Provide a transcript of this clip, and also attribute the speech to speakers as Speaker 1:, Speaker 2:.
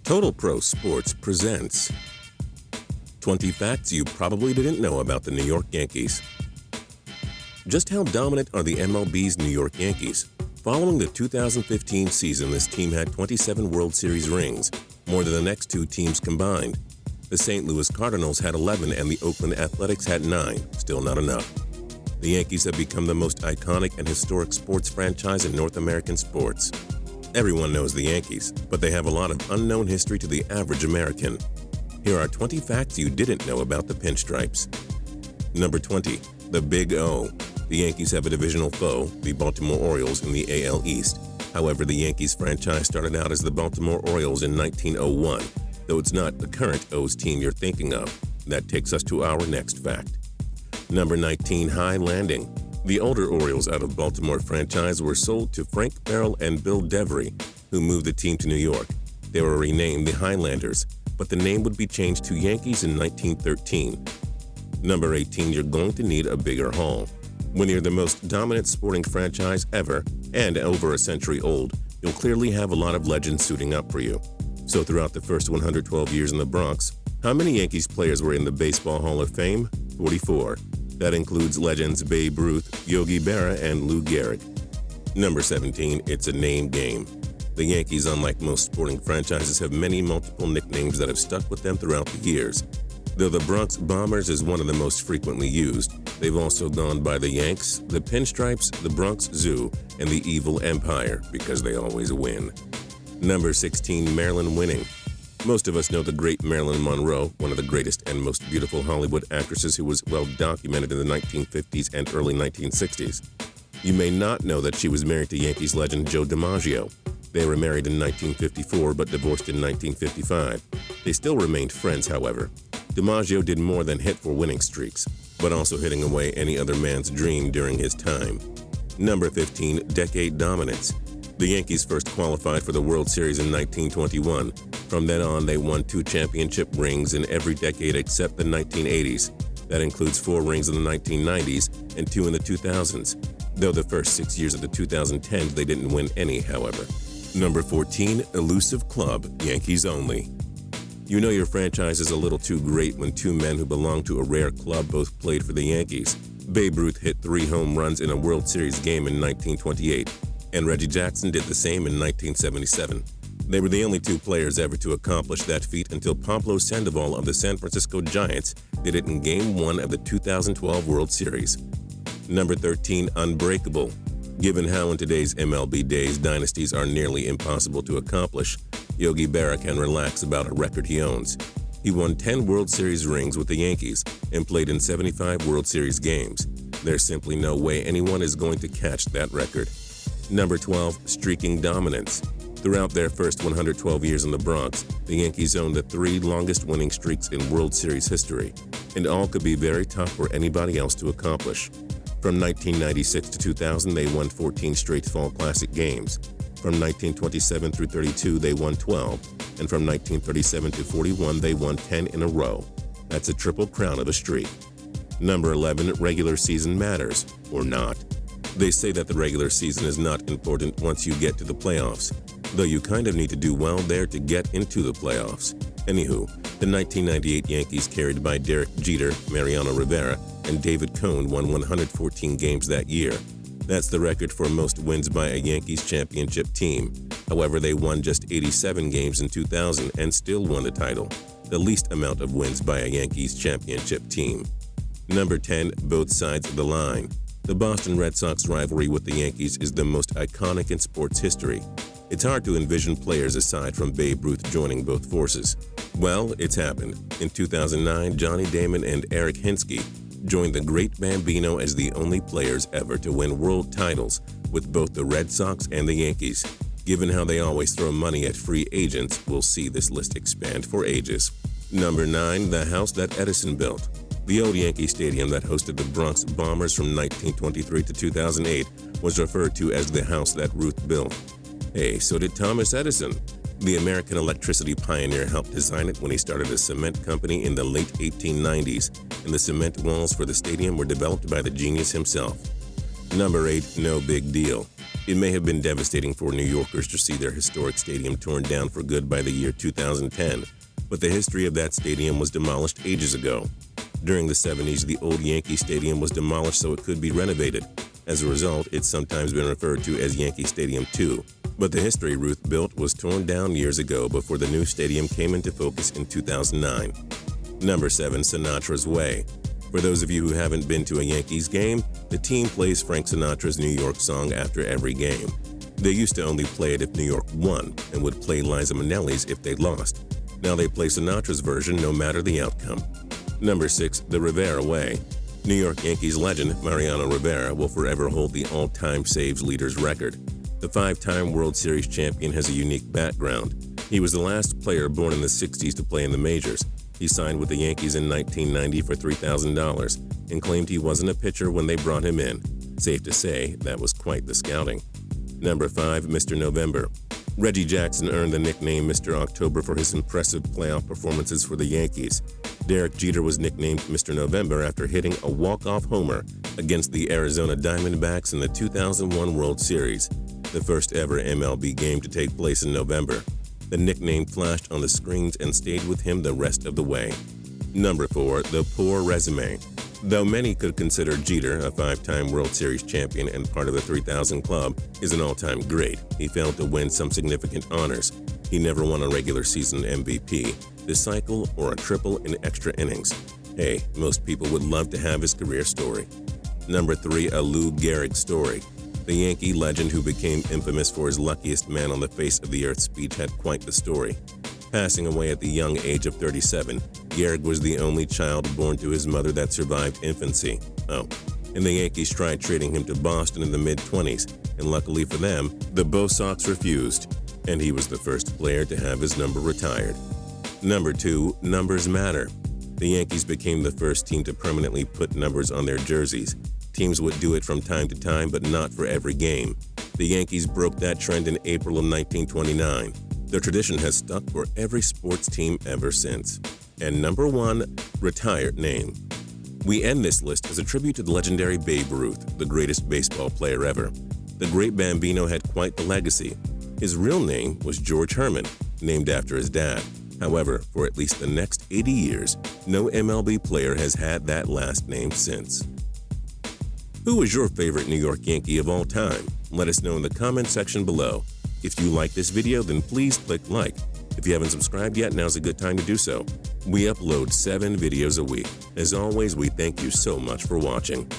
Speaker 1: Total Pro Sports presents 20 Facts You Probably Didn't Know About the New York Yankees. Just how dominant are the MLB's New York Yankees? Following the 2015 season, this team had 27 World Series rings, more than the next two teams combined. The St. Louis Cardinals had 11 and the Oakland Athletics had 9, still not enough. The Yankees have become the most iconic and historic sports franchise in North American sports. Everyone knows the Yankees, but they have a lot of unknown history to the average American. Here are 20 facts you didn't know about the Pinstripes. Number 20. The Big O. The Yankees have a divisional foe, the Baltimore Orioles, in the AL East. However, the Yankees franchise started out as the Baltimore Orioles in 1901, though it's not the current O's team you're thinking of. That takes us to our next fact. Number 19. High Landing. The older Orioles out of Baltimore franchise were sold to Frank Farrell and Bill Devery, who moved the team to New York. They were renamed the Highlanders, but the name would be changed to Yankees in 1913. Number 18. You're going to need a bigger haul. When you're the most dominant sporting franchise ever and over a century old, you'll clearly have a lot of legends suiting up for you. So throughout the first 112 years in the Bronx, how many Yankees players were in the Baseball Hall of Fame? 44. That includes legends Babe Ruth, Yogi Berra, and Lou Gehrig. Number 17. It's a name game. The Yankees, unlike most sporting franchises, have many multiple nicknames that have stuck with them throughout the years. Though the Bronx Bombers is one of the most frequently used, they've also gone by the Yanks, the Pinstripes, the Bronx Zoo, and the Evil Empire because they always win. Number 16. Marilyn winning. Most of us know the great Marilyn Monroe, one of the greatest and most beautiful Hollywood actresses who was well documented in the 1950s and early 1960s. You may not know that she was married to Yankees legend Joe DiMaggio. They were married in 1954 but divorced in 1955. They still remained friends, however. DiMaggio did more than hit for winning streaks, but also hitting away any other man's dream during his time. Number 15. Decade dominance. The Yankees first qualified for the World Series in 1921. From then on, they won 2 championship rings in every decade except the 1980s. That includes 4 rings in the 1990s and 2 in the 2000s. Though the first 6 years of the 2010s, they didn't win any, however. Number 14. Elusive Club, Yankees only. You know your franchise is a little too great when 2 men who belong to a rare club both played for the Yankees. Babe Ruth hit 3 home runs in a World Series game in 1928, and Reggie Jackson did the same in 1977. They were the only 2 players ever to accomplish that feat until Pablo Sandoval of the San Francisco Giants did it in Game 1 of the 2012 World Series. Number 13. Unbreakable. Given how in today's MLB days dynasties are nearly impossible to accomplish, Yogi Berra can relax about a record he owns. He won 10 World Series rings with the Yankees and played in 75 World Series games. There's simply no way anyone is going to catch that record. Number 12. Streaking dominance. Throughout their first 112 years in the Bronx, the Yankees owned the 3 longest winning streaks in World Series history, and all could be very tough for anybody else to accomplish. From 1996 to 2000, they won 14 straight Fall Classic games. From 1927 through 32, they won 12, and from 1937 to 41, they won 10 in a row. That's a triple crown of a streak. Number 11. Regular season matters, or not. They say that the regular season is not important once you get to the playoffs, though you kind of need to do well there to get into the playoffs. Anywho, the 1998 Yankees, carried by Derek Jeter, Mariano Rivera, and David Cone, won 114 games that year. That's the record for most wins by a Yankees championship team. However, they won just 87 games in 2000 and still won the title, the least amount of wins by a Yankees championship team. Number 10. Both sides of the line. The Boston Red Sox rivalry with the Yankees is the most iconic in sports history. It's hard to envision players aside from Babe Ruth joining both forces. Well, it's happened. In 2009, Johnny Damon and Eric Hinsky joined the Great Bambino as the only players ever to win world titles with both the Red Sox and the Yankees. Given how they always throw money at free agents, we'll see this list expand for ages. Number 9. The house that Edison built. The old Yankee Stadium that hosted the Bronx Bombers from 1923 to 2008 was referred to as the house that Ruth built. Hey, so did Thomas Edison. The American electricity pioneer helped design it when he started a cement company in the late 1890s, and the cement walls for the stadium were developed by the genius himself. Number 8. No big deal. It may have been devastating for New Yorkers to see their historic stadium torn down for good by the year 2010, but the history of that stadium was demolished ages ago. During the 70s, the old Yankee Stadium was demolished so it could be renovated. As a result, it's sometimes been referred to as Yankee Stadium 2. But the history Ruth built was torn down years ago before the new stadium came into focus in 2009. Number 7. Sinatra's Way. For those of you who haven't been to a Yankees game, the team plays Frank Sinatra's New York song after every game. They used to only play it if New York won and would play Liza Minnelli's if they lost. Now they play Sinatra's version no matter the outcome. Number 6. The Rivera Way. New York Yankees legend Mariano Rivera will forever hold the all-time saves leader's record. The 5-time World Series champion has a unique background. He was the last player born in the 60s to play in the majors. He signed with the Yankees in 1990 for $3,000 and claimed he wasn't a pitcher when they brought him in. Safe to say, that was quite the scouting. Number 5. Mr. November. Reggie Jackson earned the nickname Mr. October for his impressive playoff performances for the Yankees. Derek Jeter was nicknamed Mr. November after hitting a walk-off homer against the Arizona Diamondbacks in the 2001 World Series, the first ever MLB game to take place in November. The nickname flashed on the screens and stayed with him the rest of the way. Number 4. The Poor Resume. Though many could consider Jeter, a 5-time World Series champion and part of the 3,000 Club, is an all-time great, he failed to win some significant honors. He never won a regular season MVP, the cycle, or a triple in extra innings. Hey, most people would love to have his career story. Number 3. A Lou Gehrig story. The Yankee legend who became infamous for his luckiest man on the face of the earth speech had quite the story. Passing away at the young age of 37, Gehrig was the only child born to his mother that survived infancy. Oh, and the Yankees tried trading him to Boston in the mid-20s, and luckily for them, the Bo Sox refused, and he was the first player to have his number retired. Number 2. Numbers matter. The Yankees became the first team to permanently put numbers on their jerseys. Teams would do it from time to time, but not for every game. The Yankees broke that trend in April of 1929. The tradition has stuck for every sports team ever since. And number 1, retired name. We end this list as a tribute to the legendary Babe Ruth, the greatest baseball player ever. The great Bambino had quite the legacy. His real name was George Herman, named after his dad. However, for at least the next 80 years, no MLB player has had that last name since. Who is your favorite New York Yankee of all time? Let us know in the comment section below. If you like this video, then please click like. If you haven't subscribed yet, now's a good time to do so. We upload 7 videos a week. As always, we thank you so much for watching.